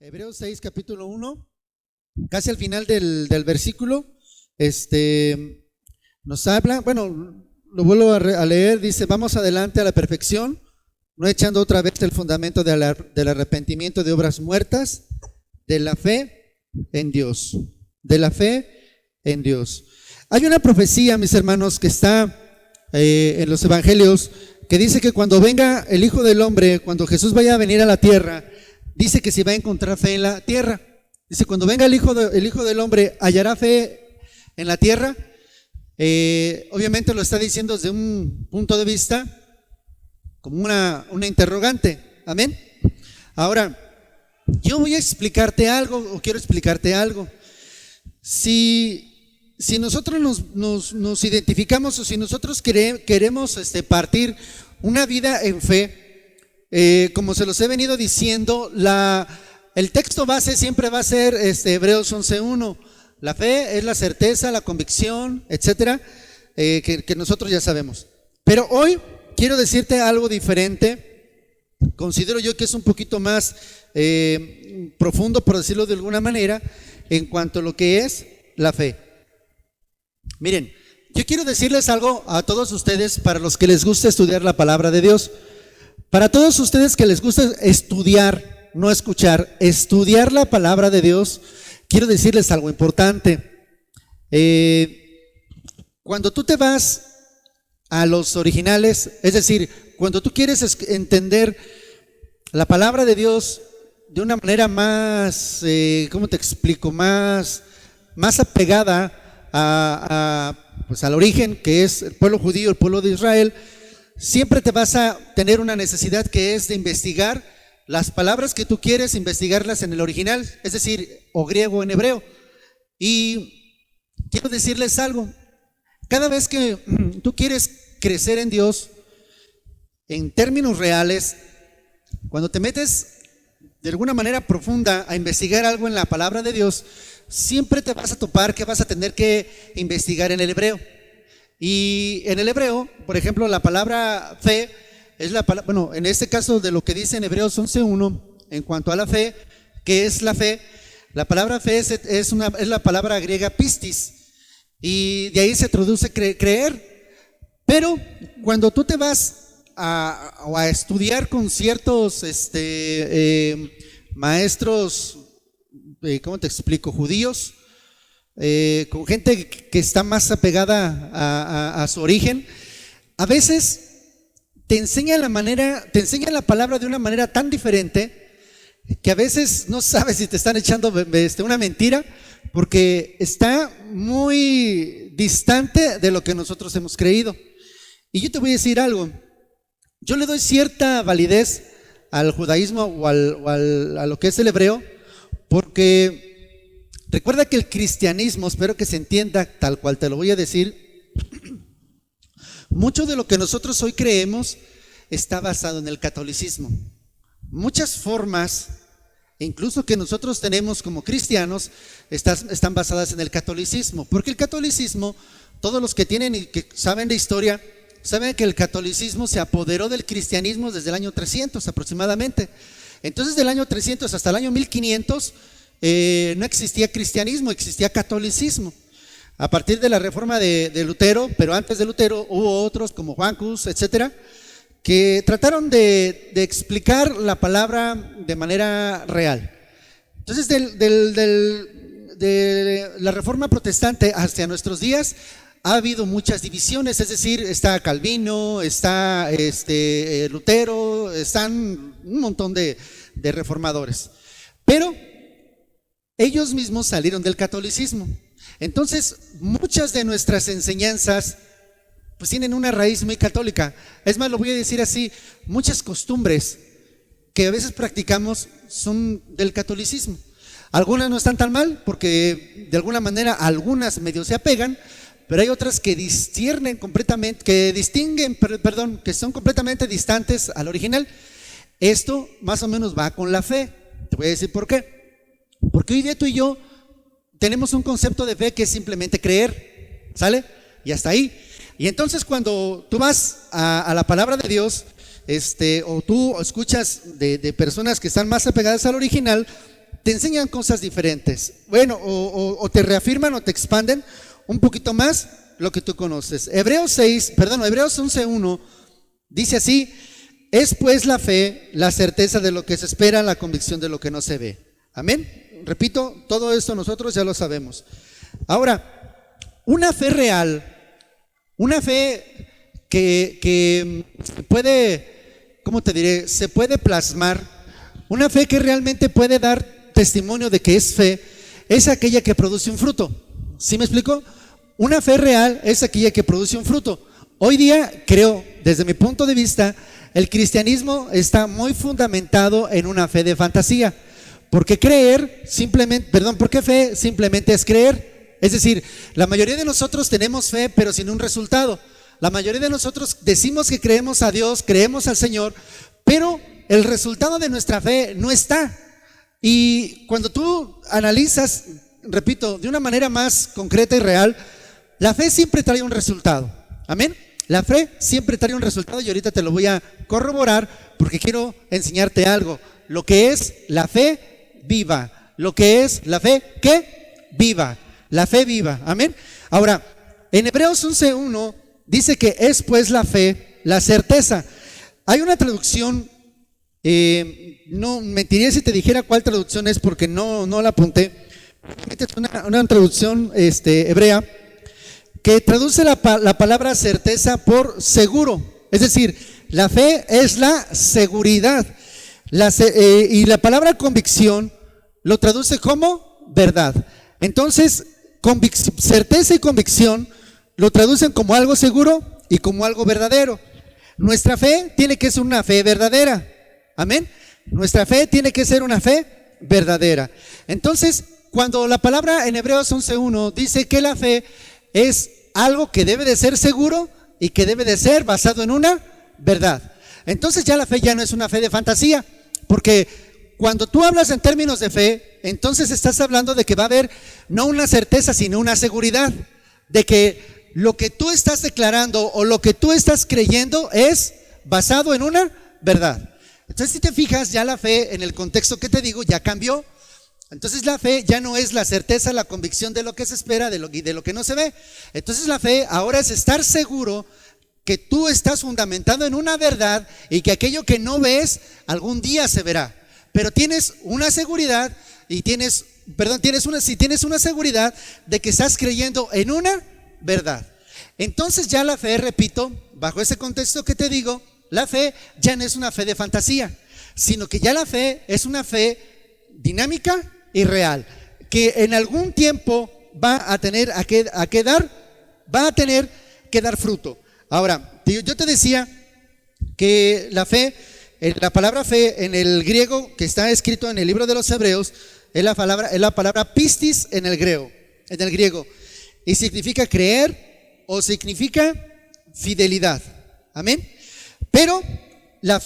Hebreos 6, capítulo 1, casi al final del versículo, nos habla, bueno, lo vuelvo a leer, dice: vamos adelante a la perfección, no echando otra vez el fundamento del arrepentimiento de obras muertas, de la fe en Dios, de la fe en Dios. Hay una profecía, mis hermanos, que está en los evangelios, que dice que cuando venga el Hijo del Hombre, cuando Jesús vaya a venir a la tierra, dice que si va a encontrar fe en la tierra. Dice: cuando venga el Hijo del Hombre, ¿hallará fe en la tierra? Obviamente lo está diciendo desde un punto de vista como una interrogante. Amén. Ahora, yo voy a explicarte algo, o quiero explicarte algo. Si nosotros nos identificamos, o si nosotros queremos partir una vida en fe, como se los he venido diciendo, el texto base siempre va a ser Hebreos 11:1. La fe es la certeza, la convicción, etcétera, que nosotros ya sabemos. Pero hoy quiero decirte algo diferente. Considero yo que es un poquito más profundo, por decirlo de alguna manera, en cuanto a lo que es la fe. Miren, yo quiero decirles algo a todos ustedes, para los que les gusta estudiar la palabra de Dios. Para todos ustedes que les gusta estudiar, no escuchar, estudiar la palabra de Dios, quiero decirles algo importante. Cuando tú te vas a los originales, es decir, cuando tú quieres entender la palabra de Dios de una manera más, ¿cómo te explico? Más apegada pues al origen, que es el pueblo judío, el pueblo de Israel, siempre te vas a tener una necesidad, que es de investigar las palabras que tú quieres, investigarlas en el original, es decir, o griego o en hebreo. Y quiero decirles algo: cada vez que tú quieres crecer en Dios, en términos reales, cuando te metes de alguna manera profunda a investigar algo en la palabra de Dios, siempre te vas a topar que vas a tener que investigar en el hebreo. Y en el hebreo, por ejemplo, la palabra fe es la palabra, bueno, en este caso de lo que dice en Hebreos 11:1, en cuanto a la fe, ¿qué es la fe? La palabra fe es la palabra griega pistis, y de ahí se traduce creer. Pero cuando tú te vas a estudiar con ciertos maestros, ¿cómo te explico? Judíos, con gente que está más apegada a su origen, a veces te enseña la palabra de una manera tan diferente que a veces no sabes si te están echando una mentira, porque está muy distante de lo que nosotros hemos creído. Y yo te voy a decir algo: yo le doy cierta validez al judaísmo o a lo que es el hebreo, porque recuerda que el cristianismo, espero que se entienda tal cual te lo voy a decir, mucho de lo que nosotros hoy creemos está basado en el catolicismo. Muchas formas, incluso que nosotros tenemos como cristianos, están basadas en el catolicismo, porque el catolicismo, todos los que tienen y que saben de historia, saben que el catolicismo se apoderó del cristianismo desde el año 300 aproximadamente. Entonces, del año 300 hasta el año 1500 no existía cristianismo, existía catolicismo. A partir de la reforma de Lutero, pero antes de Lutero hubo otros como Juan Hus, etcétera, que trataron de explicar la palabra de manera real. Entonces, de la reforma protestante hasta nuestros días ha habido muchas divisiones, es decir, está Calvino, está Lutero, están un montón de reformadores, pero ellos mismos salieron del catolicismo. Entonces, muchas de nuestras enseñanzas pues tienen una raíz muy católica. Es más, lo voy a decir así: muchas costumbres que a veces practicamos son del catolicismo. Algunas no están tan mal, porque de alguna manera algunas medio se apegan, pero hay otras que distinguen completamente, que son completamente distantes al original. Esto más o menos va con la fe. Te voy a decir por qué. Porque hoy día tú y yo tenemos un concepto de fe que es simplemente creer, ¿sale? Y hasta ahí. Y entonces, cuando tú vas a la palabra de Dios, o tú escuchas de personas que están más apegadas al original, te enseñan cosas diferentes. Bueno, o te reafirman o te expanden un poquito más lo que tú conoces. Hebreos 11:1 dice así: es pues la fe, la certeza de lo que se espera, la convicción de lo que no se ve. Amén. Repito, todo esto nosotros ya lo sabemos. Ahora, una fe real, una fe que puede, ¿cómo te diré? Se puede plasmar, una fe que realmente puede dar testimonio de que es fe, es aquella que produce un fruto. ¿Sí me explico? Una fe real es aquella que produce un fruto. Hoy día, creo, desde mi punto de vista, el cristianismo está muy fundamentado en una fe de fantasía. Porque porque fe simplemente es creer. Es decir, la mayoría de nosotros tenemos fe, pero sin un resultado. La mayoría de nosotros decimos que creemos a Dios, creemos al Señor, pero el resultado de nuestra fe no está. Y cuando tú analizas, repito, de una manera más concreta y real, la fe siempre trae un resultado. Amén. La fe siempre trae un resultado y ahorita te lo voy a corroborar porque quiero enseñarte algo. Lo que es la fe viva. Lo que es la fe, ¿qué? Viva. La fe viva. Amén. Ahora, en Hebreos 11:1 dice que es pues la fe, la certeza. Hay una traducción, no mentiría si te dijera cuál traducción es porque no la apunté. Esta es una traducción hebrea que traduce la palabra certeza por seguro. Es decir, la fe es la seguridad. Y la palabra convicción lo traduce como verdad. Entonces, certeza y convicción lo traducen como algo seguro y como algo verdadero. Nuestra fe tiene que ser una fe verdadera. Amén. Nuestra fe tiene que ser una fe verdadera. Entonces, cuando la palabra en Hebreos 11:1 dice que la fe es algo que debe de ser seguro y que debe de ser basado en una verdad. Entonces ya la fe ya no es una fe de fantasía, porque cuando tú hablas en términos de fe, entonces estás hablando de que va a haber no una certeza, sino una seguridad, de que lo que tú estás declarando o lo que tú estás creyendo es basado en una verdad. Entonces, si te fijas, ya la fe en el contexto que te digo ya cambió. Entonces la fe ya no es la certeza, la convicción de lo que se espera y de lo que no se ve. Entonces la fe ahora es estar seguro que tú estás fundamentado en una verdad y que aquello que no ves algún día se verá. Pero tienes una seguridad tienes una seguridad de que estás creyendo en una verdad. Entonces ya la fe, repito, bajo ese contexto que te digo, la fe ya no es una fe de fantasía, sino que ya la fe es una fe dinámica y real, que en algún tiempo va a tener que dar fruto. Ahora, yo te decía que la fe, la palabra fe en el griego que está escrito en el libro de los Hebreos es la palabra pistis en el griego, y significa creer o significa fidelidad. Amén. Pero la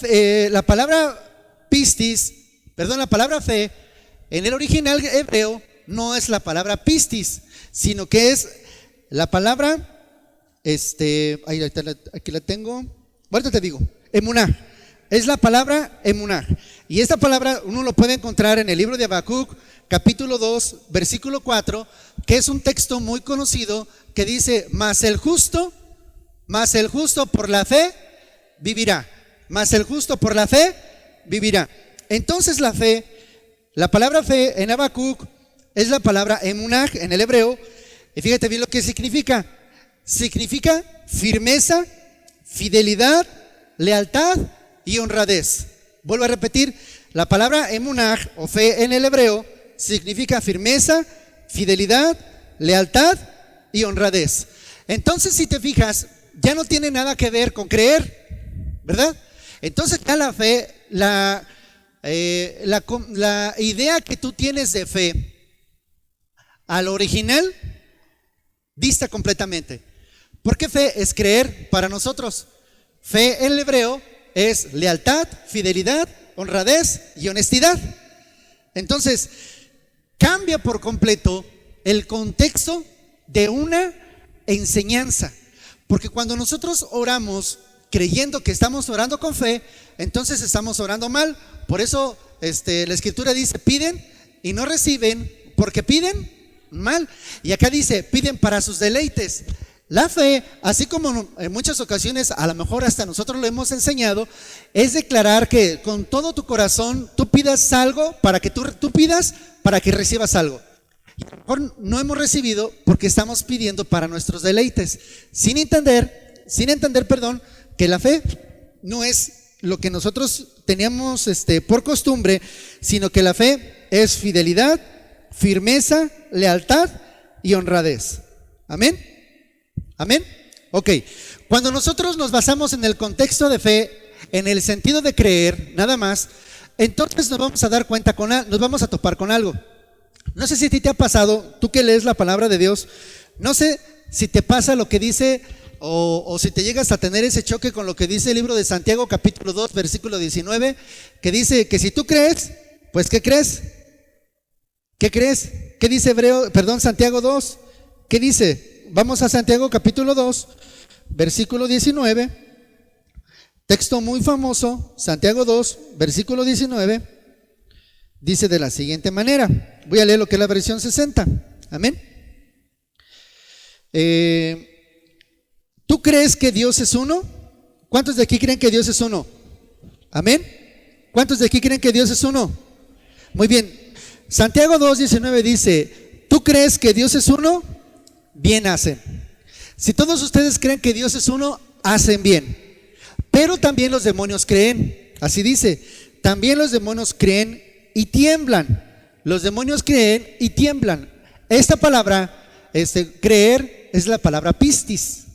palabra fe en el original hebreo no es la palabra pistis, sino que es la palabra, aquí la tengo, ahorita te digo, emuná. Es la palabra emuná. Y esta palabra uno lo puede encontrar en el libro de Habacuc, capítulo 2, versículo 4, que es un texto muy conocido que dice: mas el justo por la fe vivirá. Mas el justo por la fe vivirá. Entonces la fe, la palabra fe en Habacuc es la palabra emunah en el hebreo. Y fíjate bien lo que significa. Significa firmeza, fidelidad, lealtad y honradez. Vuelvo a repetir, la palabra emunah o fe en el hebreo significa firmeza, fidelidad, lealtad y honradez. Entonces, si te fijas, ya no tiene nada que ver con creer, ¿verdad? Entonces ya la fe, la idea que tú tienes de fe al original dista completamente. Porque fe es creer para nosotros. Fe en el hebreo es lealtad, fidelidad, honradez y honestidad. Entonces cambia por completo el contexto de una enseñanza. Porque cuando nosotros oramos creyendo que estamos orando con fe, entonces estamos orando mal. Por eso la escritura dice: piden y no reciben porque piden mal. Y acá dice, piden para sus deleites. La fe, así como en muchas ocasiones, a lo mejor hasta nosotros lo hemos enseñado, es declarar que con todo tu corazón tú pidas algo para que tú pidas para que recibas algo. Y a lo mejor no hemos recibido porque estamos pidiendo para nuestros deleites, sin entender, que la fe no es lo que nosotros teníamos por costumbre, sino que la fe es fidelidad, firmeza, lealtad y honradez. Amén. Amén. Ok. Cuando nosotros nos basamos en el contexto de fe, en el sentido de creer, nada más, entonces nos vamos a dar cuenta nos vamos a topar con algo. No sé si a ti te ha pasado, tú que lees la palabra de Dios, no sé si te pasa lo que dice o si te llegas a tener ese choque con lo que dice el libro de Santiago capítulo 2 versículo 19, que dice que si tú crees, pues ¿qué crees? ¿Qué crees? ¿Qué dice Santiago 2? ¿Qué dice? Vamos a Santiago capítulo 2, versículo 19, texto muy famoso, Santiago 2, versículo 19, dice de la siguiente manera, voy a leer lo que es la versión 60, amén. ¿Tú crees que Dios es uno? ¿Cuántos de aquí creen que Dios es uno? Amén. ¿Cuántos de aquí creen que Dios es uno? Muy bien, Santiago 2, 19 dice, ¿tú crees que Dios es uno? Bien hacen. Si todos ustedes creen que Dios es uno, hacen bien. Pero también los demonios creen. Así dice, también los demonios creen y tiemblan. Los demonios creen y tiemblan. Esta palabra, creer, es la palabra pistis.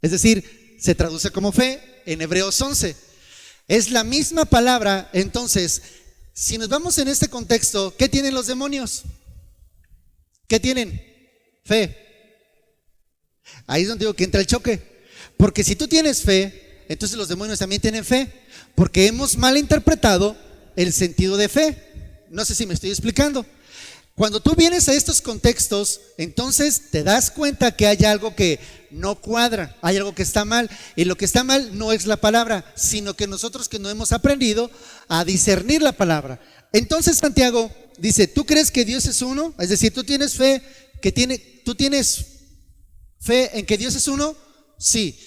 Es decir, se traduce como fe en Hebreos 11. Es la misma palabra. Entonces, si nos vamos en este contexto, ¿qué tienen los demonios? ¿Qué tienen? Fe. Ahí es donde digo que entra el choque. Porque si tú tienes fe, entonces los demonios también tienen fe. Porque hemos malinterpretado el sentido de fe. No sé si me estoy explicando. Cuando tú vienes a estos contextos, entonces te das cuenta que hay algo que no cuadra, hay algo que está mal. Y lo que está mal no es la palabra, sino que nosotros que no hemos aprendido a discernir la palabra. Entonces Santiago dice, ¿tú crees que Dios es uno? Es decir, ¿tú tienes fe tú tienes fe en que Dios es uno? Sí.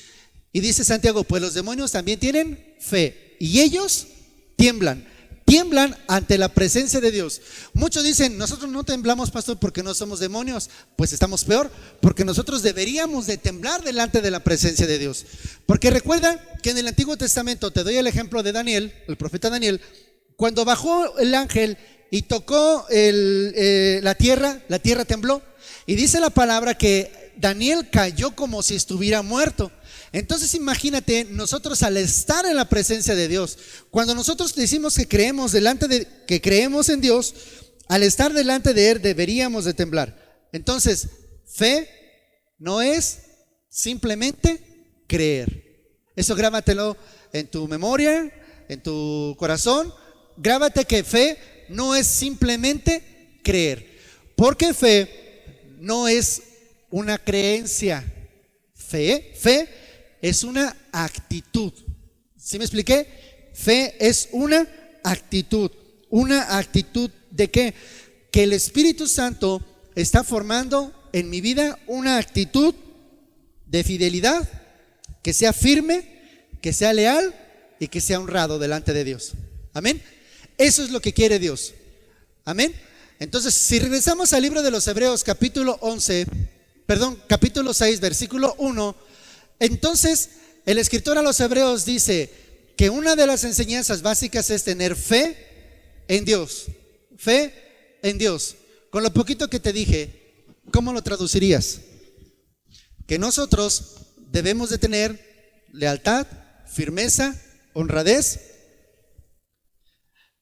Y dice Santiago, pues los demonios también tienen fe y ellos tiemblan ante la presencia de Dios. Muchos dicen, nosotros no temblamos, pastor, porque no somos demonios. Pues estamos peor, porque nosotros deberíamos de temblar delante de la presencia de Dios. Porque recuerda que en el Antiguo Testamento, te doy el ejemplo de Daniel, el profeta Daniel, cuando bajó el ángel y tocó la tierra tembló. Y dice la palabra que Daniel cayó como si estuviera muerto. Entonces imagínate, nosotros al estar en la presencia de Dios, cuando nosotros decimos que creemos en Dios, al estar delante de Él deberíamos de temblar. Entonces, fe no es simplemente creer. Eso grábatelo en tu memoria, en tu corazón. Grábate que fe no es simplemente creer, porque fe no es una creencia. Fe es una actitud. ¿Sí me expliqué? Fe es una actitud. ¿Una actitud de qué? Que el Espíritu Santo está formando en mi vida una actitud de fidelidad, que sea firme, que sea leal y que sea honrado delante de Dios. Amén. Eso es lo que quiere Dios. Amén. Entonces, si regresamos al libro de los Hebreos, capítulo 6, versículo 1, entonces el escritor a los Hebreos dice que una de las enseñanzas básicas es tener fe en Dios. Fe en Dios. Con lo poquito que te dije, ¿cómo lo traducirías? Que nosotros debemos de tener lealtad, firmeza, honradez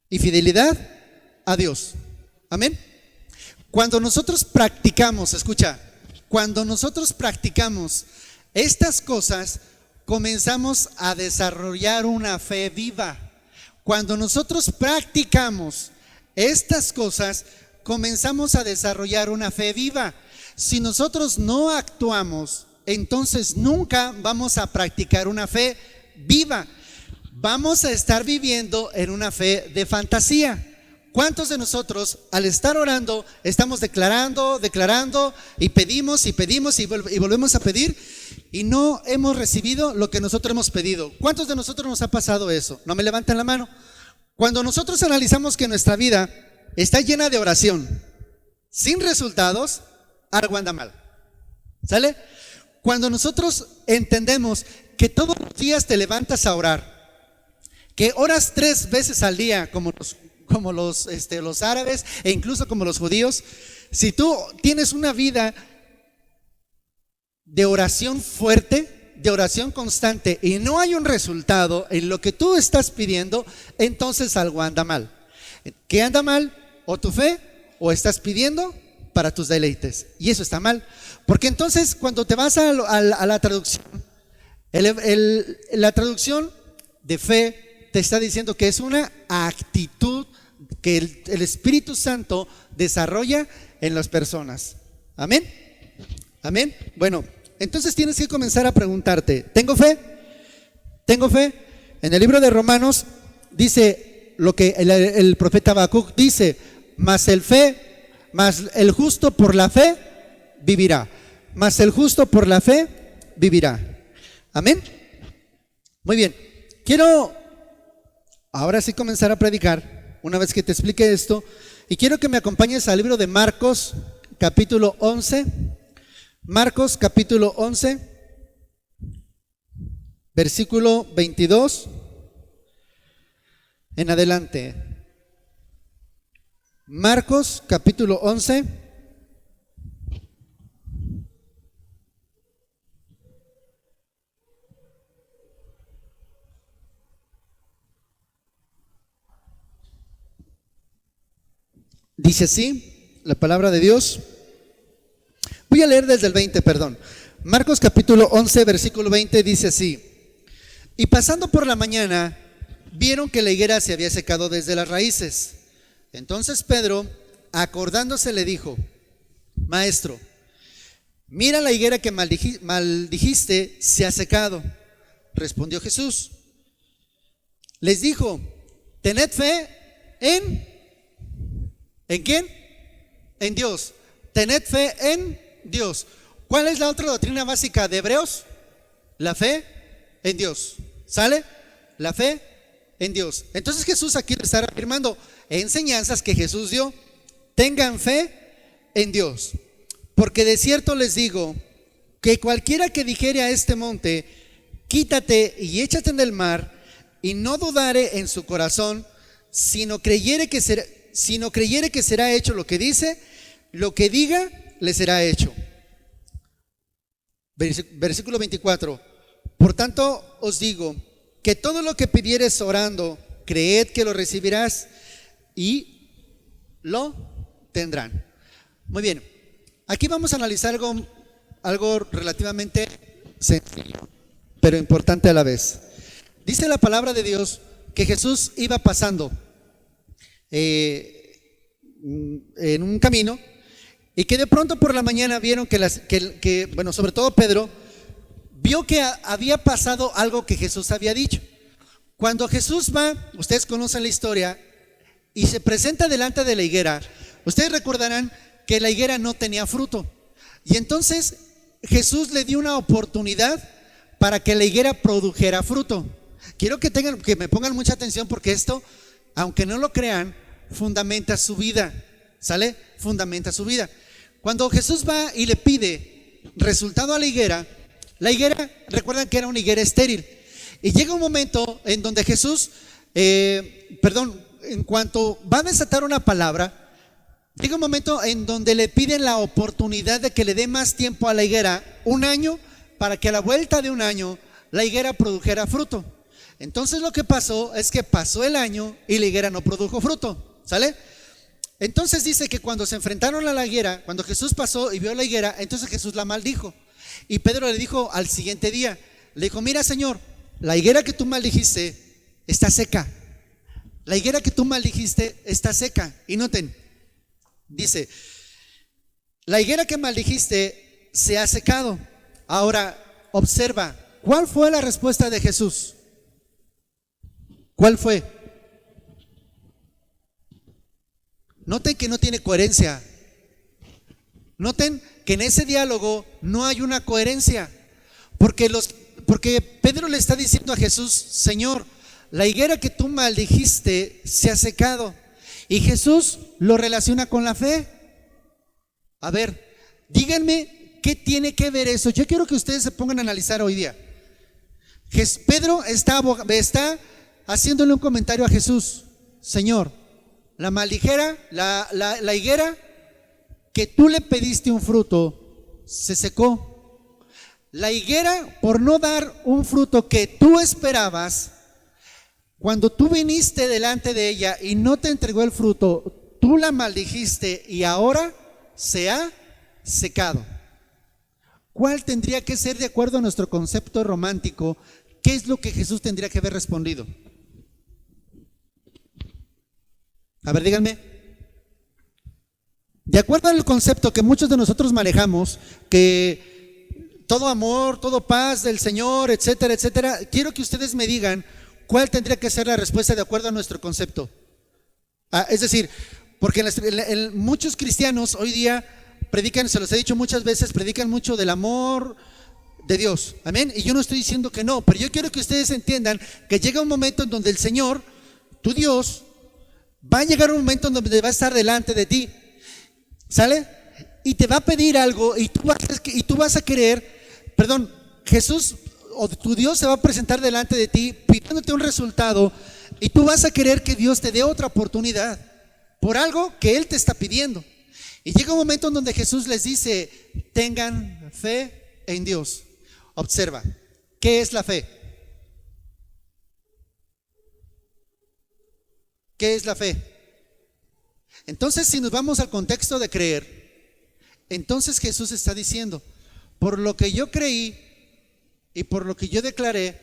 y fidelidad a Dios. Amén. Cuando nosotros practicamos, escucha, cuando nosotros practicamos estas cosas, comenzamos a desarrollar una fe viva. Cuando nosotros practicamos estas cosas, comenzamos a desarrollar una fe viva. Si nosotros no actuamos, entonces nunca vamos a practicar una fe viva. Vamos a estar viviendo en una fe de fantasía. ¿Cuántos de nosotros al estar orando estamos declarando y pedimos y volvemos a pedir y no hemos recibido lo que nosotros hemos pedido? ¿Cuántos de nosotros nos ha pasado eso? No me levanten la mano. Cuando nosotros analizamos que nuestra vida está llena de oración sin resultados, algo anda mal. ¿Sale? Cuando nosotros entendemos que todos los días te levantas a orar, que oras 3 veces al día como los árabes e incluso como los judíos, si tú tienes una vida de oración fuerte, de oración constante y no hay un resultado en lo que tú estás pidiendo, entonces algo anda mal. ¿Qué anda mal? O tu fe o estás pidiendo para tus deleites, y eso está mal, porque entonces cuando te vas a la traducción, la traducción de fe te está diciendo que es una actitud que el Espíritu Santo desarrolla en las personas. Amén. Amén. Bueno, entonces tienes que comenzar a preguntarte, ¿tengo fe? ¿Tengo fe? En el libro de Romanos dice lo que el profeta Habacuc dice: mas el justo por la fe vivirá. Mas el justo por la fe vivirá. Amén. Muy bien. Quiero ahora sí comenzar a predicar, una vez que te explique esto, y quiero que me acompañes al libro de Marcos, capítulo 11. Marcos, capítulo 11, versículo 22 en adelante. Marcos, capítulo 11. Dice así la palabra de Dios. Voy a leer desde el 20, perdón. Marcos capítulo 11, versículo 20 dice así: y pasando por la mañana, vieron que la higuera se había secado desde las raíces. Entonces Pedro, acordándose, le dijo: Maestro, mira, la higuera que maldijiste se ha secado. Respondió Jesús. Les dijo: tened fe ¿en quién? En Dios. Tened fe en Dios. ¿Cuál es la otra doctrina básica de Hebreos? La fe en Dios. ¿Sale? La fe en Dios. Entonces Jesús aquí está afirmando enseñanzas que Jesús dio. Tengan fe en Dios, porque de cierto les digo que cualquiera que dijere a este monte: quítate y échate en el mar, y no dudare en su corazón, sino creyere que será hecho lo que dice, lo que diga le será hecho. Versículo 24. Por tanto os digo que todo lo que pidieres orando, creed que lo recibirás y lo tendrán. Muy bien, aquí vamos a analizar algo relativamente sencillo, pero importante a la vez. Dice la palabra de Dios que Jesús iba pasando en un camino, y que de pronto por la mañana vieron bueno, sobre todo Pedro vio que había pasado algo que Jesús había dicho. Cuando Jesús va, ustedes conocen la historia, y se presenta delante de la higuera, ustedes recordarán que la higuera no tenía fruto, y entonces Jesús le dio una oportunidad para que la higuera produjera fruto. Quiero que me pongan mucha atención, porque esto, aunque no lo crean, fundamenta su vida. ¿Sale? Fundamenta su vida. Cuando Jesús va y le pide resultado a la higuera, recuerdan que era una higuera estéril, y llega un momento en donde Jesús, en cuanto va a desatar una palabra, llega un momento en donde le piden la oportunidad de que le dé más tiempo a la higuera, 1 año, para que a la vuelta de 1 año la higuera produjera fruto. Entonces lo que pasó es que pasó el año y la higuera no produjo fruto. ¿Sale? Entonces dice que cuando se enfrentaron a la higuera, cuando Jesús pasó y vio la higuera, entonces Jesús la maldijo. Y Pedro le dijo al siguiente día, le dijo: mira, Señor, la higuera que tú maldijiste está seca. La higuera que tú maldijiste está seca. Y noten, dice: la higuera que maldijiste se ha secado. Ahora, observa, ¿cuál fue la respuesta de Jesús? ¿Cuál fue? Noten que no tiene coherencia. Noten que en ese diálogo no hay una coherencia. Porque Pedro le está diciendo a Jesús: Señor, la higuera que tú maldijiste se ha secado. Y Jesús lo relaciona con la fe. A ver, díganme qué tiene que ver eso. Yo quiero que ustedes se pongan a analizar hoy día. Pedro está haciéndole un comentario a Jesús: Señor, la higuera que tú le pediste un fruto se secó. La higuera, por no dar un fruto que tú esperabas, cuando tú viniste delante de ella y no te entregó el fruto, tú la maldijiste y ahora se ha secado. ¿Cuál tendría que ser, de acuerdo a nuestro concepto romántico, qué es lo que Jesús tendría que haber respondido? A ver, díganme. De acuerdo al concepto que muchos de nosotros manejamos, que todo amor, todo paz del Señor, etcétera, etcétera, quiero que ustedes me digan cuál tendría que ser la respuesta de acuerdo a nuestro concepto. Es decir, porque muchos cristianos hoy día predican, se los he dicho muchas veces, predican mucho del amor de Dios, amén. Y yo no estoy diciendo que no, pero yo quiero que ustedes entiendan que llega un momento en donde el Señor, tu Dios, va a llegar un momento en donde va a estar delante de ti, ¿sale? Y te va a pedir algo y tú vas a querer, perdón, Jesús o tu Dios se va a presentar delante de ti pidiéndote un resultado y tú vas a querer que Dios te dé otra oportunidad por algo que Él te está pidiendo. Y llega un momento en donde Jesús les dice: tengan fe en Dios. Observa, ¿qué es la fe? ¿Qué es la fe? Entonces, si nos vamos al contexto de creer, entonces Jesús está diciendo: por lo que yo creí y por lo que yo declaré,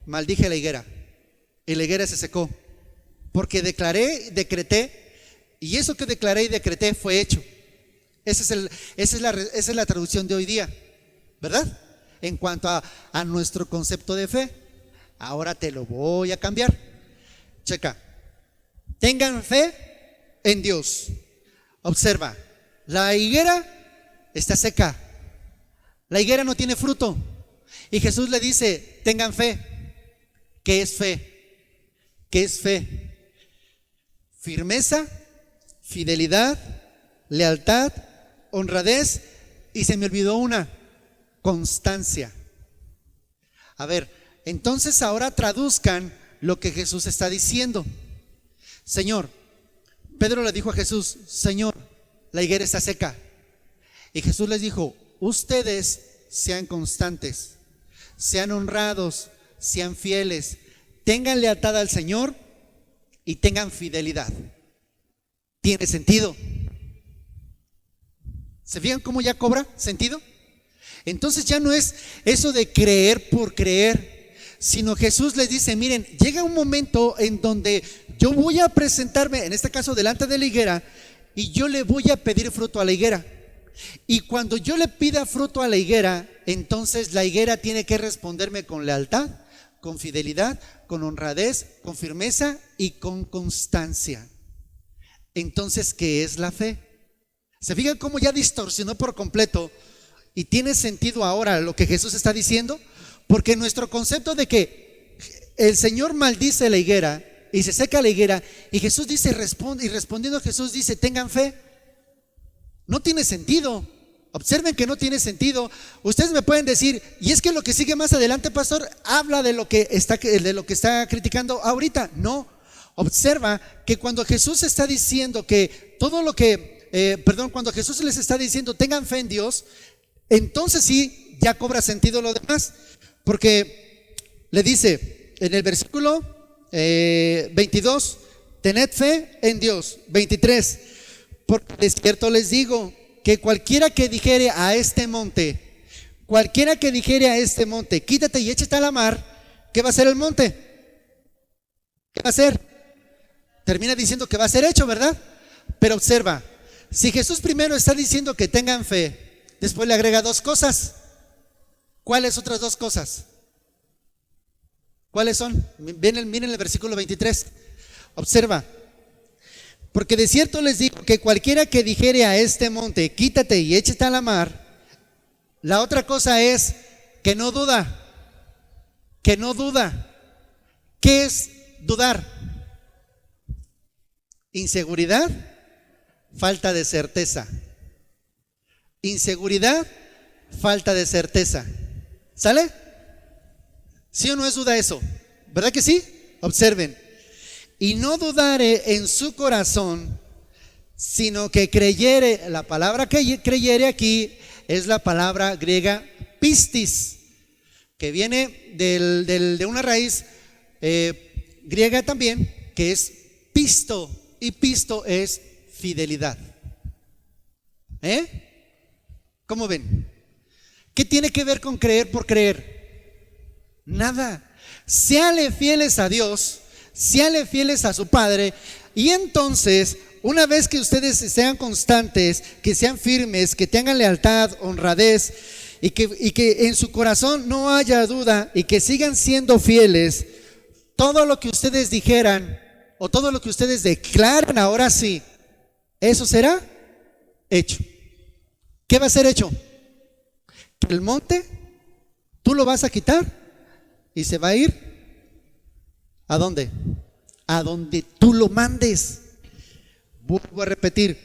maldije la higuera, y la higuera se secó, porque declaré, decreté, y eso que declaré y decreté fue hecho. Esa es la traducción de hoy día, ¿verdad? En cuanto a nuestro concepto de fe. Ahora te lo voy a cambiar. Checa. Tengan fe en Dios. Observa, la higuera está seca. La higuera no tiene fruto. Y Jesús le dice: tengan fe. ¿Qué es fe? ¿Qué es fe? Firmeza, fidelidad, lealtad, honradez, y se me olvidó una: constancia. A ver, entonces ahora traduzcan lo que Jesús está diciendo. Señor, Pedro le dijo a Jesús: Señor, la higuera está seca. Y Jesús les dijo: ustedes sean constantes, sean honrados, sean fieles, tengan lealtad al Señor y tengan fidelidad. ¿Tiene sentido? ¿Se fijan cómo ya cobra sentido? Entonces ya no es eso de creer por creer, sino Jesús les dice: miren, llega un momento en donde yo voy a presentarme, en este caso delante de la higuera, y yo le voy a pedir fruto a la higuera. Y cuando yo le pida fruto a la higuera, entonces la higuera tiene que responderme con lealtad, con fidelidad, con honradez, con firmeza y con constancia. Entonces, ¿qué es la fe? ¿Se fijan cómo ya distorsionó por completo y tiene sentido ahora lo que Jesús está diciendo? Porque nuestro concepto de que el Señor maldice la higuera y se seca la higuera, y Jesús dice, respondiendo Jesús dice: tengan fe, no tiene sentido. Observen que no tiene sentido. Ustedes me pueden decir: y es que lo que sigue más adelante, pastor, habla de lo que está criticando ahorita. No, observa que cuando Jesús está diciendo que todo lo que cuando Jesús les está diciendo tengan fe en Dios, entonces sí ya cobra sentido lo demás, porque le dice en el versículo 22: tened fe en Dios. 23: porque de cierto les digo que cualquiera que dijere a este monte, quítate y échate a la mar, ¿qué va a hacer el monte? ¿Qué va a hacer? Termina diciendo que va a ser hecho, ¿verdad? Pero observa, si Jesús primero está diciendo que tengan fe, después le agrega dos cosas. ¿Cuáles otras dos cosas? ¿Cuáles son? Miren el versículo 23. Observa: Porque de cierto les digo que cualquiera que dijere a este monte, quítate y échate a la mar, la otra cosa es que no duda, que no duda. ¿Qué es dudar? Inseguridad, falta de certeza. Inseguridad, falta de certeza. ¿Sale? ¿Sí o no es duda eso? ¿Verdad que sí? Observen. Y no dudare en su corazón, sino que creyere. La palabra que creyere aquí es la palabra griega pistis, que viene de una raíz griega también, que es pisto, y pisto es fidelidad. ¿Cómo ven? ¿Qué tiene que ver con creer por creer? Nada. Séale fieles a Dios, séale fieles a su Padre, y entonces, una vez que ustedes sean constantes, que sean firmes, que tengan lealtad, honradez, y que en su corazón no haya duda, y que sigan siendo fieles, todo lo que ustedes dijeran, o todo lo que ustedes declaran ahora sí, eso será hecho. ¿Qué va a ser hecho? Que el monte, tú lo vas a quitar, y se va a ir, ¿a dónde? A donde tú lo mandes. Vuelvo a repetir,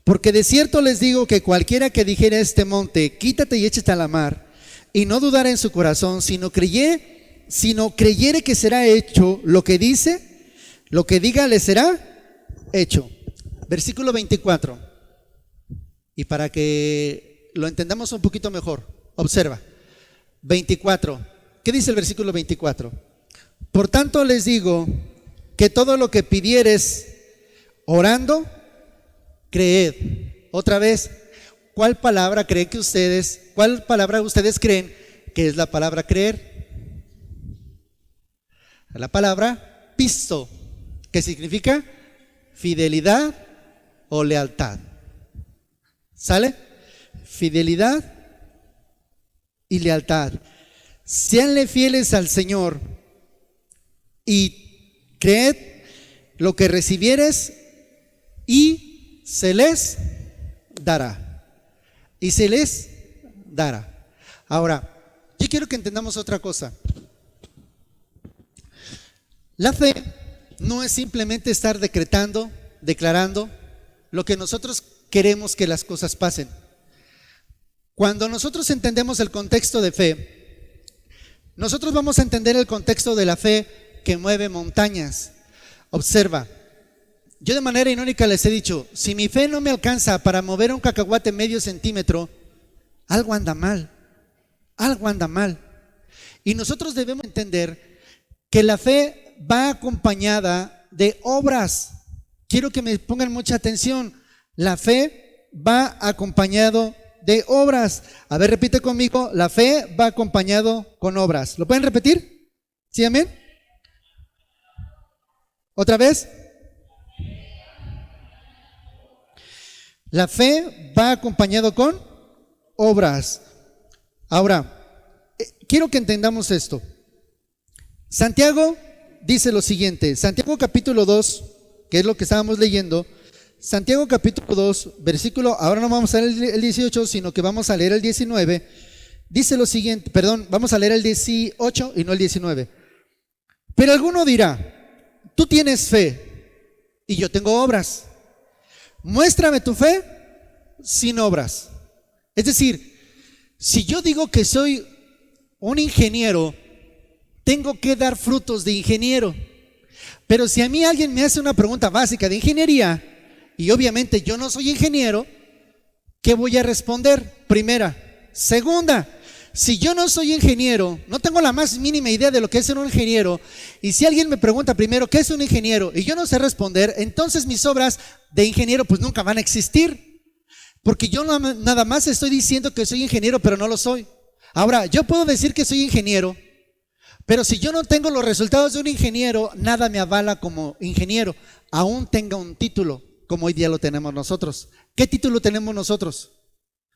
porque de cierto les digo que cualquiera que dijera a este monte, quítate y échate a la mar, y no dudara en su corazón, sino creyere que será hecho lo que dice, lo que diga le será hecho. Versículo 24. Y para que lo entendamos un poquito mejor, observa. 24. ¿Qué dice el versículo 24? Por tanto les digo que todo lo que pidieres orando, creed. Otra vez, ¿cuál palabra creen que cuál palabra ustedes creen que es la palabra creer? La palabra pisto, que significa fidelidad o lealtad. ¿Sale? Fidelidad y lealtad. Séanle fieles al Señor y creed lo que recibieres y se les dará. Y se les dará. Ahora, yo quiero que entendamos otra cosa. La fe no es simplemente estar decretando, declarando lo que nosotros queremos que las cosas pasen. Cuando nosotros entendemos el contexto de fe, nosotros vamos a entender el contexto de la fe que mueve montañas. Observa, yo de manera irónica les he dicho, si mi fe no me alcanza para mover un cacahuate medio centímetro, algo anda mal, algo anda mal. Y nosotros debemos entender que la fe va acompañada de obras. Quiero que me pongan mucha atención. La fe va acompañado de obras. A ver, repite conmigo, la fe va acompañado con obras. ¿Lo pueden repetir? ¿Sí, amén? ¿Otra vez? La fe va acompañado con obras. Ahora, quiero que entendamos esto. Santiago dice lo siguiente, Santiago capítulo 2, que es lo que estábamos leyendo. Santiago capítulo 2, versículo, ahora no vamos a leer el 18, sino que vamos a leer el 19. Dice lo siguiente, perdón, vamos a leer el 18 y no el 19. Pero alguno dirá, tú tienes fe y yo tengo obras. Muéstrame tu fe sin obras. Es decir, si yo digo que soy un ingeniero, tengo que dar frutos de ingeniero. Pero si a mí alguien me hace una pregunta básica de ingeniería, y obviamente yo no soy ingeniero, ¿qué voy a responder? Primera. Segunda, si yo no soy ingeniero, no tengo la más mínima idea de lo que es ser un ingeniero, y si alguien me pregunta primero ¿qué es un ingeniero? Y yo no sé responder, entonces mis obras de ingeniero pues nunca van a existir, porque yo nada más estoy diciendo que soy ingeniero, pero no lo soy. Ahora, yo puedo decir que soy ingeniero, pero si yo no tengo los resultados de un ingeniero, nada me avala como ingeniero, aún tenga un título, como hoy día lo tenemos nosotros. ¿Qué título tenemos nosotros?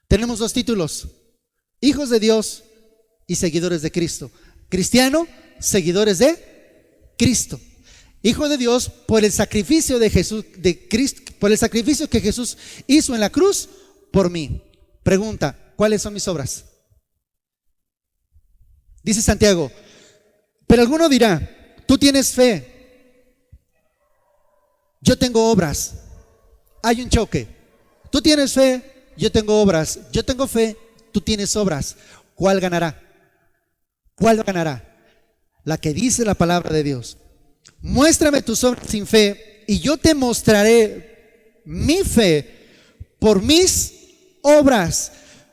Tenemos dos títulos: hijos de Dios y seguidores de Cristo. Cristiano, seguidores de Cristo. Hijo de Dios por el sacrificio de Jesús, de Cristo, por el sacrificio que Jesús hizo en la cruz por mí. Pregunta, ¿cuáles son mis obras? Dice Santiago, pero alguno dirá, tú tienes fe, yo tengo obras. Hay un choque. Tú tienes fe, yo tengo obras. Yo tengo fe, tú tienes obras. ¿Cuál ganará? ¿Cuál ganará? La que dice la palabra de Dios. Muéstrame tus obras sin fe y yo te mostraré mi fe por mis obras.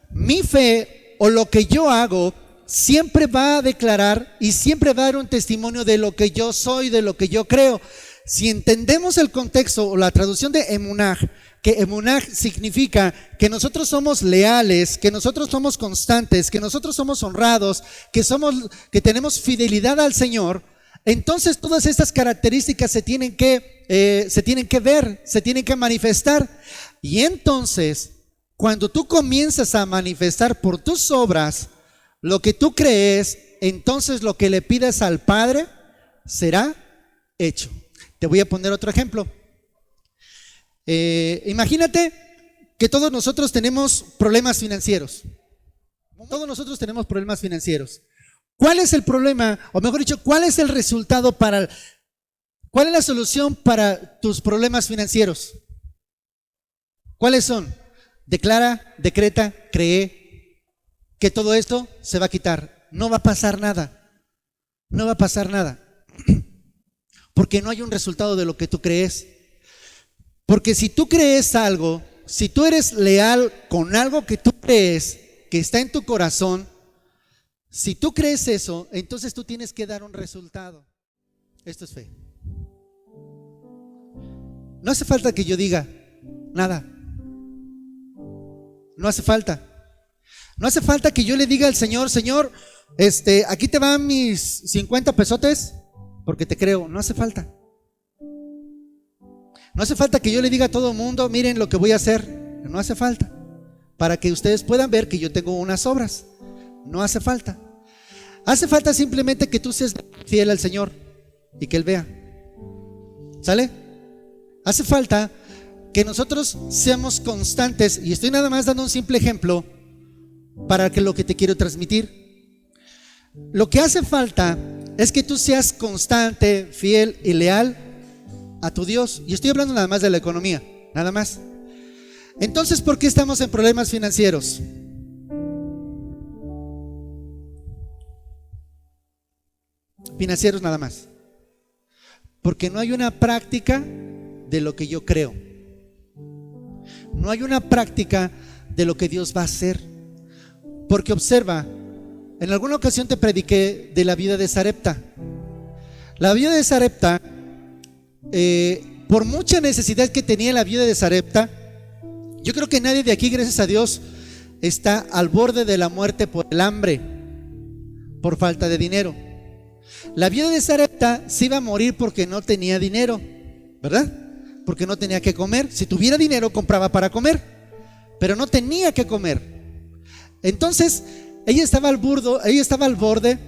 Mi fe o lo que yo hago siempre va a declarar y siempre va a dar un testimonio de lo que yo soy, de lo que yo creo. Si entendemos el contexto o la traducción de emunaj, que emunaj significa que nosotros somos leales, que nosotros somos constantes, que nosotros somos honrados, que tenemos fidelidad al Señor, entonces todas estas características se tienen que ver, se tienen que manifestar. Y entonces, cuando tú comienzas a manifestar por tus obras lo que tú crees, entonces lo que le pidas al Padre será hecho. Te voy a poner otro ejemplo. Imagínate que todos nosotros tenemos problemas financieros. Todos nosotros tenemos problemas financieros. ¿Cuál es el problema? O mejor dicho, ¿cuál es el resultado cuál es la solución para tus problemas financieros? ¿Cuáles son? Declara, decreta, cree que todo esto se va a quitar. No va a pasar nada. No va a pasar nada. Porque no hay un resultado de lo que tú crees. Porque si tú crees algo, si tú eres leal con algo que tú crees, que está en tu corazón, si tú crees eso, entonces tú tienes que dar un resultado. Esto es fe. No hace falta que yo diga nada. No hace falta. No hace falta que yo le diga al Señor, Señor, aquí te van mis 50 pesotes, porque te creo. No hace falta. No hace falta que yo le diga a todo el mundo, miren lo que voy a hacer. No hace falta. Para que ustedes puedan ver que yo tengo unas obras. No hace falta. Hace falta simplemente que tú seas fiel al Señor y que Él vea. ¿Sale? Hace falta que nosotros seamos constantes. Y estoy nada más dando un simple ejemplo para que lo que te quiero transmitir. Lo que hace falta es que tú seas constante, fiel y leal a tu Dios. Y estoy hablando nada más de la economía, nada más. Entonces, ¿por qué estamos en problemas financieros? Financieros nada más. Porque no hay una práctica de lo que yo creo. No hay una práctica de lo que Dios va a hacer. Porque observa, en alguna ocasión te prediqué de la vida de Sarepta. La vida de Sarepta, por mucha necesidad que tenía la vida de Sarepta, yo creo que nadie de aquí, gracias a Dios, está al borde de la muerte por el hambre, por falta de dinero. La viuda de Sarepta se iba a morir porque no tenía dinero, ¿verdad? Porque no tenía que comer. Si tuviera dinero compraba para comer, pero no tenía que comer. Entonces ella estaba al borde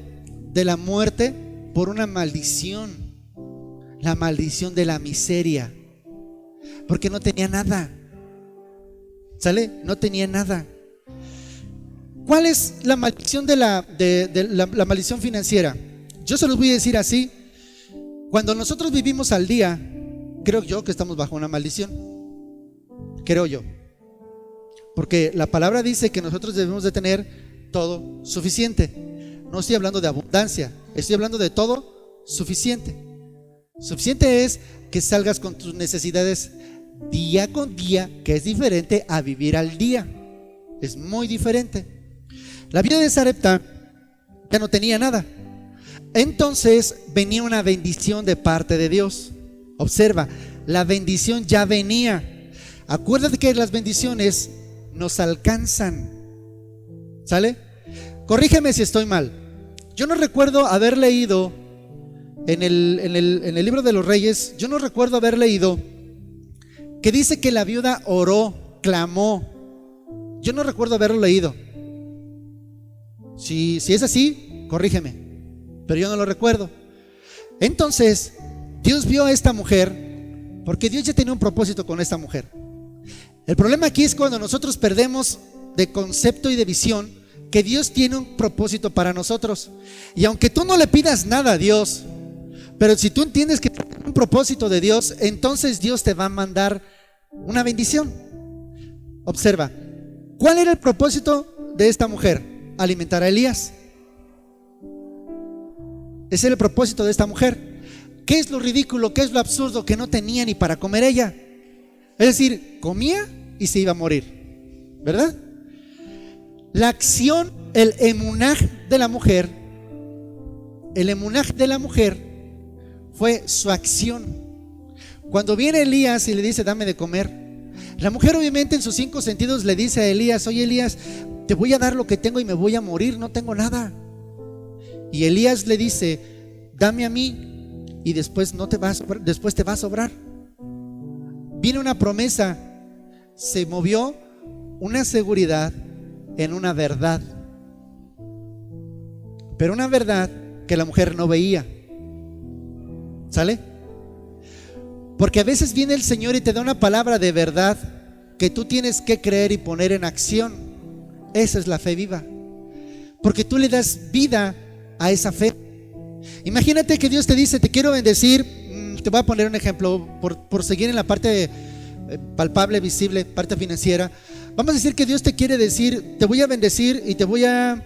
de la muerte por una maldición, la maldición de la miseria, porque no tenía nada. ¿Sale? No tenía nada. ¿Cuál es la maldición de la maldición financiera? Yo se los voy a decir así. Cuando nosotros vivimos al día, creo yo que estamos bajo una maldición. Creo yo. Porque la palabra dice que nosotros debemos de tener todo suficiente. No estoy hablando de abundancia, estoy hablando de todo suficiente. Suficiente es que salgas con tus necesidades día con día, que es diferente a vivir al día. Es muy diferente. La vida de Sarepta ya no tenía nada. Entonces venía una bendición de parte de Dios. Observa, la bendición ya venía. Acuérdate que las bendiciones nos alcanzan. ¿Sale? Corrígeme si estoy mal. Yo no recuerdo haber leído en el libro de los Reyes, yo no recuerdo haber leído que dice que la viuda oró, clamó. Yo no recuerdo haberlo leído. Si es así, corrígeme, pero yo no lo recuerdo. Entonces Dios vio a esta mujer porque Dios ya tenía un propósito con esta mujer. El problema aquí es cuando nosotros perdemos de concepto y de visión que Dios tiene un propósito para nosotros. Y aunque tú no le pidas nada a Dios, pero si tú entiendes que tiene un propósito de Dios, entonces Dios te va a mandar una bendición. Observa, ¿cuál era el propósito de esta mujer? Alimentar a Elías. Ese era el propósito de esta mujer. ¿Qué es lo ridículo? ¿Qué es lo absurdo? Que no tenía ni para comer ella. Es decir, comía y se iba a morir, ¿verdad? La acción, el emunaj de la mujer fue su acción. Cuando viene Elías y le dice, dame de comer, la mujer obviamente en sus 5 sentidos le dice a Elías, oye Elías, te voy a dar lo que tengo y me voy a morir, no tengo nada. Y Elías le dice, dame a mí y después después te va a sobrar. Viene una promesa, se movió una seguridad en una verdad, pero una verdad que la mujer no veía. ¿Sale? Porque a veces viene el Señor y te da una palabra de verdad que tú tienes que creer y poner en acción. Esa es la fe viva, porque tú le das vida a esa fe. Imagínate que Dios te dice, te quiero bendecir. Te voy a poner un ejemplo por seguir en la parte palpable, visible, parte financiera. Vamos a decir que Dios te quiere decir, te voy a bendecir y te voy a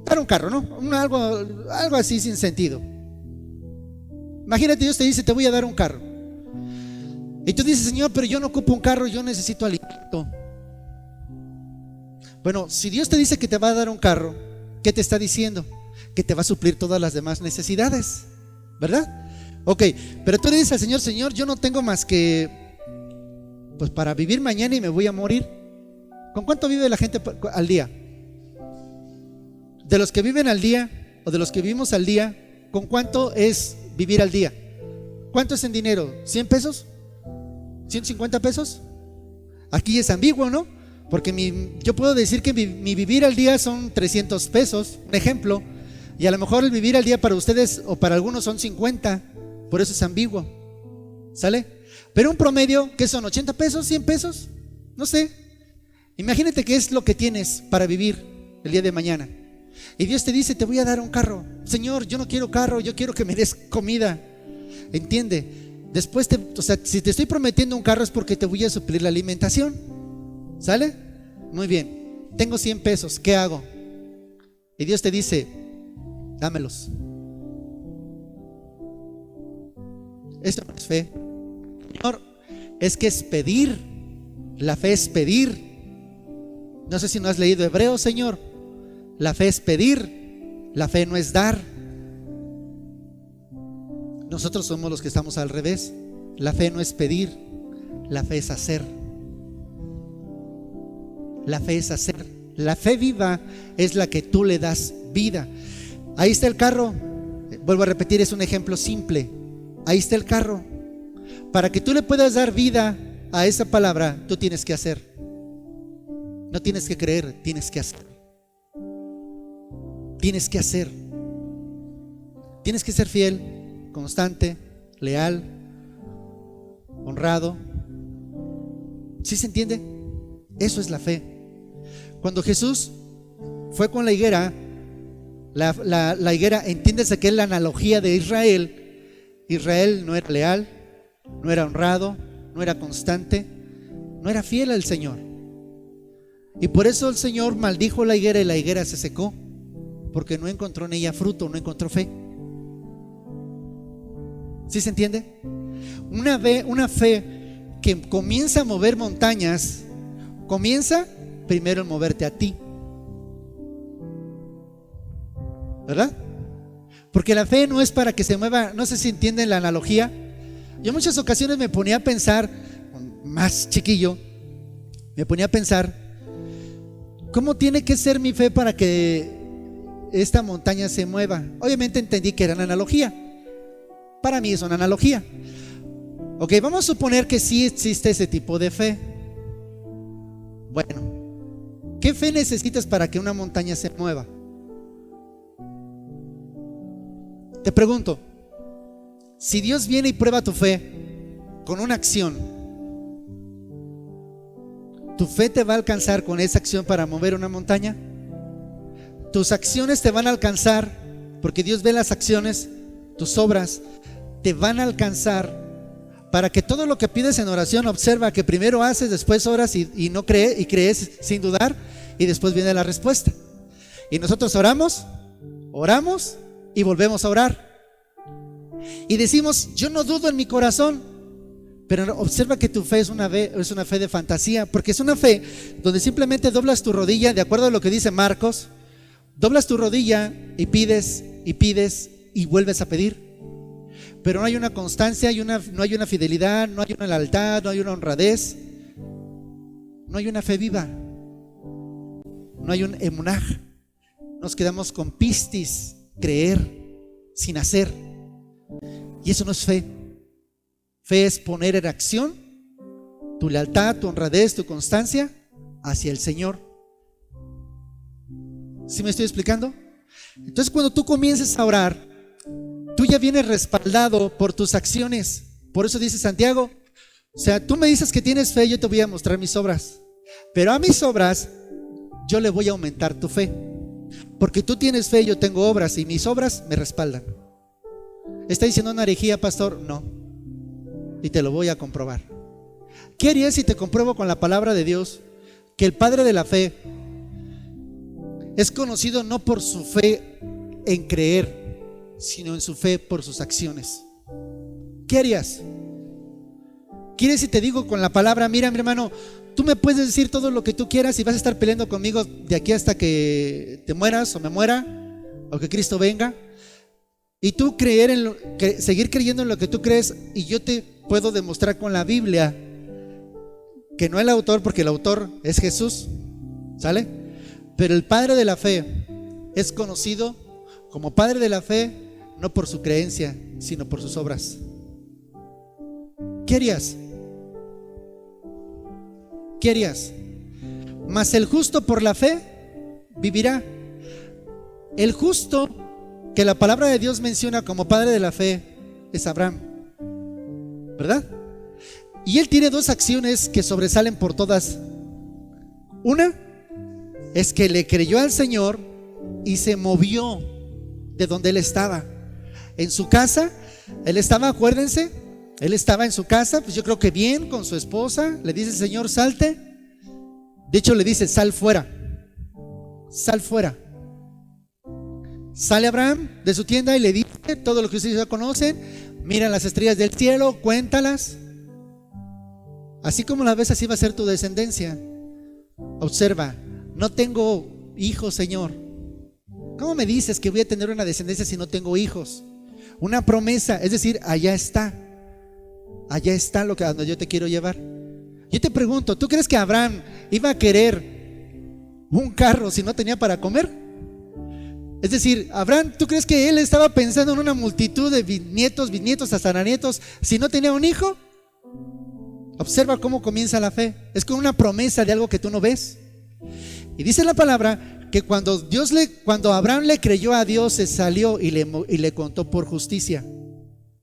dar un carro, ¿no? Algo así sin sentido. Imagínate, Dios te dice, te voy a dar un carro. Y tú dices, Señor, pero yo no ocupo un carro, yo necesito alimento. Bueno, si Dios te dice que te va a dar un carro, ¿qué te está diciendo? Que te va a suplir todas las demás necesidades, ¿verdad? Ok, pero tú le dices al Señor, Señor, yo no tengo más que pues para vivir mañana y me voy a morir. ¿Con cuánto vive la gente al día? De los que viven al día o de los que vivimos al día, ¿con cuánto es vivir al día? ¿Cuánto es en dinero? ¿100 pesos? ¿150 pesos? Aquí es ambiguo, ¿no? Porque yo puedo decir que mi vivir al día son 300 pesos, un ejemplo, y a lo mejor el vivir al día para ustedes o para algunos son 50, por eso es ambiguo, ¿sale? Pero un promedio, ¿qué son? ¿80 pesos? ¿100 pesos? No sé. Imagínate qué es lo que tienes para vivir el día de mañana. Y Dios te dice, te voy a dar un carro. Señor, yo no quiero carro, yo quiero que me des comida. ¿Entiende? Después, si te estoy prometiendo un carro es porque te voy a suplir la alimentación. ¿Sale? Muy bien. Tengo 100 pesos, ¿qué hago? Y Dios te dice, dámelos. Eso no es fe. Señor, es que es pedir. La fe es pedir. No sé si no has leído Hebreos, Señor. La fe es pedir. La fe no es dar. Nosotros somos los que estamos al revés. La fe no es pedir. La fe es hacer. La fe es hacer. La fe viva es la que tú le das vida. Ahí está el carro. Vuelvo a repetir, es un ejemplo simple. Ahí está el carro. Para que tú le puedas dar vida a esa palabra, tú tienes que hacer. No tienes que creer, tienes que hacer. Tienes que hacer. Tienes que ser fiel, constante, leal, honrado. ¿Sí se entiende? Eso es la fe. Cuando Jesús fue con la higuera, la higuera, entiéndese que es la analogía de Israel. Israel no era leal, no era honrado, no era constante, no era fiel al Señor. Y por eso el Señor maldijo la higuera y la higuera se secó, porque no encontró en ella fruto, no encontró fe. ¿Sí se entiende? Una fe que comienza a mover montañas, comienza primero en moverte a ti, ¿verdad? Porque la fe no es para que se mueva. No sé si entienden la analogía. Yo en muchas ocasiones me ponía a pensar, más chiquillo, me ponía a pensar, ¿cómo tiene que ser mi fe para que esta montaña se mueva? Obviamente entendí que era una analogía. Para mí es una analogía. Ok, vamos a suponer que sí existe ese tipo de fe. Bueno, ¿qué fe necesitas para que una montaña se mueva? Te pregunto, Si Dios viene y prueba tu fe con una acción, ¿tu fe te va a alcanzar con esa acción para mover una montaña? Tus acciones te van a alcanzar, porque Dios ve las acciones, tus obras te van a alcanzar para que todo lo que pides en oración, observa que primero haces, después oras y no crees, y crees sin dudar, y después viene la respuesta. Y nosotros oramos y volvemos a orar. Y decimos, yo no dudo en mi corazón, pero observa que tu fe es una fe de fantasía, porque es una fe donde simplemente doblas tu rodilla, de acuerdo a lo que dice Marcos, doblas tu rodilla y pides y vuelves a pedir. Pero no hay una constancia, no hay una fidelidad, no hay una lealtad, no hay una honradez, no hay una fe viva, no hay un emunaj. Nos quedamos con pistis, creer sin hacer. Y eso no es fe. Fe es poner en acción tu lealtad, tu honradez, tu constancia hacia el Señor. ¿Sí me estoy explicando? Entonces, cuando tú comiences a orar, tú ya vienes respaldado por tus acciones. Por eso dice Santiago, o sea, tú me dices que tienes fe, yo te voy a mostrar mis obras, pero a mis obras yo le voy a aumentar tu fe, porque tú tienes fe, yo tengo obras y mis obras me respaldan. ¿Está diciendo una herejía, pastor? No, y te lo voy a comprobar. ¿Qué harías si te compruebo con la palabra de Dios que el padre de la fe es conocido no por su fe en creer, sino en su fe por sus acciones? ¿Qué harías? ¿Quieres si te digo con la palabra, mira mi hermano, tú me puedes decir todo lo que tú quieras y vas a estar peleando conmigo de aquí hasta que te mueras o me muera o que Cristo venga? Y tú seguir creyendo en lo que tú crees, y yo te puedo demostrar con la Biblia que no el autor, porque el autor es Jesús, ¿sale? Pero el padre de la fe es conocido como padre de la fe no por su creencia, sino por sus obras. ¿Qué harías? ¿Qué harías? Mas el justo por la fe vivirá. El justo que la palabra de Dios menciona como padre de la fe es Abraham, ¿verdad? Y él tiene dos acciones que sobresalen por todas. Una es que le creyó al Señor y se movió de donde él estaba. En su casa, él estaba, acuérdense, él estaba en su casa, pues yo creo que bien, con su esposa. Le dice el Señor, salte. De hecho le dice, sal fuera. Sal fuera. Sale Abraham de su tienda y le dice todo lo que ustedes ya conocen. Mira las estrellas del cielo, cuéntalas. Así como las ves, así va a ser tu descendencia. Observa, no tengo hijos, Señor. ¿Cómo me dices que voy a tener una descendencia si no tengo hijos? Una promesa, es decir, allá está lo que a donde yo te quiero llevar. Yo te pregunto, ¿tú crees que Abraham iba a querer un carro si no tenía para comer? Es decir, Abraham, ¿tú crees que él estaba pensando en una multitud de bisnietos, tataranietos si no tenía un hijo? Observa cómo comienza la fe. Es con una promesa de algo que tú no ves. Y dice la palabra que cuando Abraham le creyó a Dios, se salió y le contó por justicia,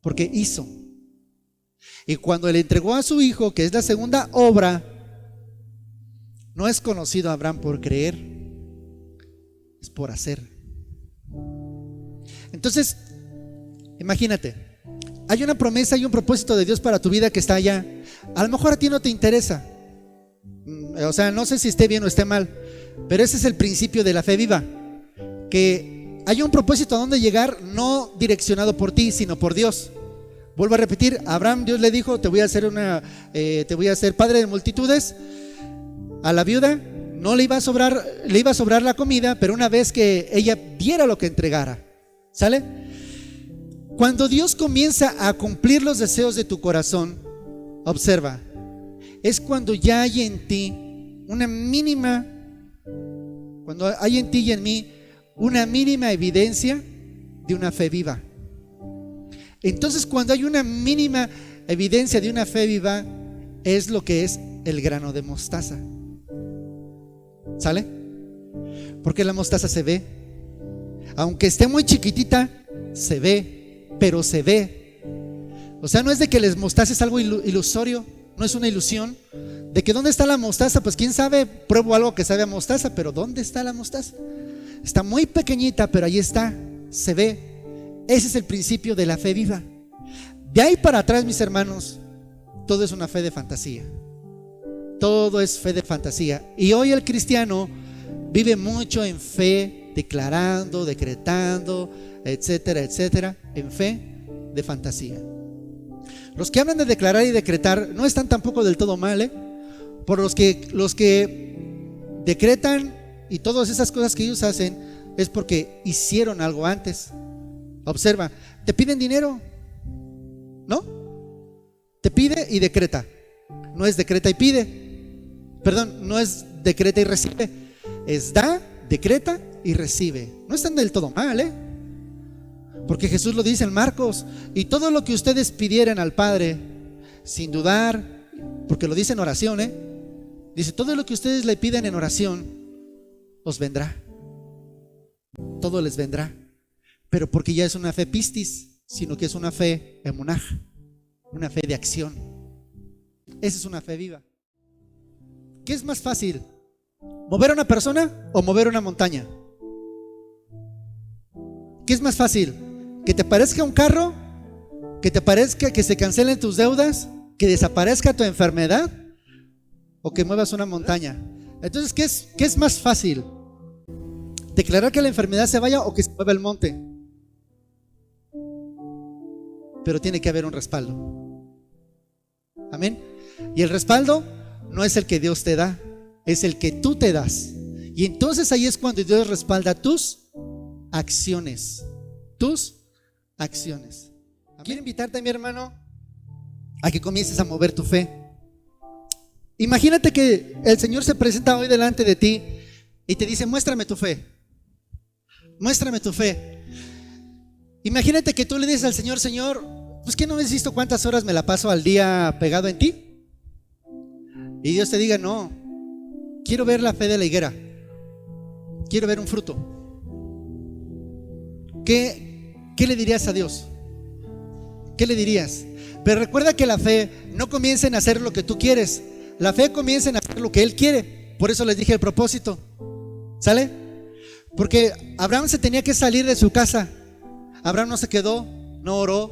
porque hizo. Y cuando le entregó a su hijo, que es la segunda obra, no es conocido Abraham por creer, es por hacer. Entonces, imagínate, hay una promesa y un propósito de Dios para tu vida que está allá. A lo mejor a ti no te interesa, o sea, no sé si esté bien o esté mal, pero ese es el principio de la fe viva, que hay un propósito a donde llegar, no direccionado por ti, sino por Dios. Vuelvo a repetir, a Abraham Dios le dijo, te voy a hacer padre de multitudes. A la viuda no le iba a sobrar la comida, pero una vez que ella diera lo que entregara, ¿sale? Cuando Dios comienza a cumplir los deseos de tu corazón, observa, es cuando ya hay en ti cuando hay en ti y en mí una mínima evidencia de una fe viva. Entonces, cuando hay una mínima evidencia de una fe viva, es lo que es el grano de mostaza. ¿Sale? Porque la mostaza se ve, aunque esté muy chiquitita, se ve, pero se ve. O sea, no es de que les mostaza es algo ilusorio, no es una ilusión. De que ¿dónde está la mostaza? Pues quién sabe, pruebo algo que sabe a mostaza, pero ¿dónde está la mostaza? Está muy pequeñita, pero ahí está, se ve. Ese es el principio de la fe viva. De ahí para atrás, mis hermanos, todo es una fe de fantasía. Todo es fe de fantasía. Y hoy el cristiano vive mucho en fe, declarando, decretando, etcétera, etcétera, en fe de fantasía. Los que hablan de declarar y decretar no están tampoco del todo mal, Por los que decretan y todas esas cosas que ellos hacen es porque hicieron algo antes. Observa, te piden dinero, ¿no? Te pide y decreta. No es decreta y pide. Perdón, no es decreta y recibe. Es da, decreta y recibe. No están del todo mal, porque Jesús lo dice en Marcos: y todo lo que ustedes pidieran al Padre, sin dudar, porque lo dice en oración, dice: todo lo que ustedes le piden en oración, os vendrá. Todo les vendrá. Pero porque ya es una fe pistis, sino que es una fe emunaj, una fe de acción. Esa es una fe viva. ¿Qué es más fácil? ¿Mover a una persona o mover una montaña? ¿Qué es más fácil? ¿Que te parezca un carro? ¿Que te parezca que se cancelen tus deudas? ¿Que desaparezca tu enfermedad? ¿O que muevas una montaña? Entonces, ¿qué es más fácil? ¿Declarar que la enfermedad se vaya o que se mueva el monte? Pero tiene que haber un respaldo. Amén. Y el respaldo no es el que Dios te da, es el que tú te das. Y entonces ahí es cuando Dios respalda tus acciones. Tus acciones. Amén. Quiero invitarte, mi hermano, a que comiences a mover tu fe. Imagínate que el Señor se presenta hoy delante de ti y te dice: muéstrame tu fe. Muéstrame tu fe. Imagínate que tú le dices al Señor: Señor, pues que no has visto cuántas horas me la paso al día pegado en ti. Y Dios te diga: no, quiero ver la fe de la higuera, quiero ver un fruto. ¿Qué le dirías a Dios? ¿Qué le dirías? Pero recuerda que la fe no comienza en hacer lo que tú quieres. La fe comienza en hacer lo que Él quiere. Por eso les dije el propósito. ¿Sale? Porque Abraham se tenía que salir de su casa. Abraham no se quedó, no oró,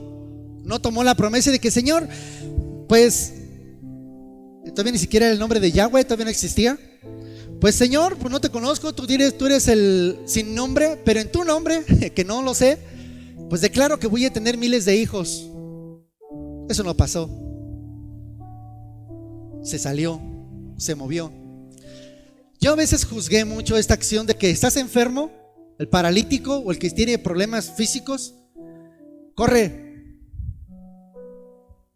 no tomó la promesa de que: Señor, pues todavía ni siquiera el nombre de Yahweh todavía no existía. Pues Señor, pues no te conozco, tú eres el sin nombre, pero en tu nombre, que no lo sé, pues declaro que voy a tener miles de hijos. Eso no pasó. Se salió, se movió. Yo a veces juzgué mucho esta acción de que estás enfermo, el paralítico o el que tiene problemas físicos, corre.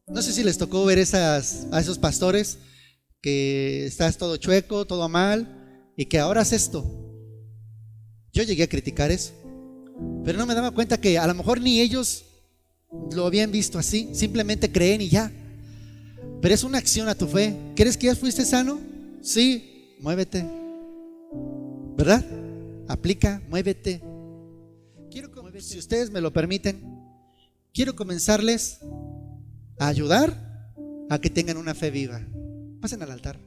No sé si les tocó ver a esos pastores que estás todo chueco, todo mal, y que ahora haces esto. Yo llegué a criticar eso, pero no me daba cuenta que a lo mejor ni ellos lo habían visto así. Simplemente creen y ya. Pero es una acción a tu fe. ¿Crees que ya fuiste sano? Sí, muévete, ¿verdad? Aplica, muévete. Si ustedes me lo permiten, quiero comenzarles a ayudar a que tengan una fe viva. Pasen al altar.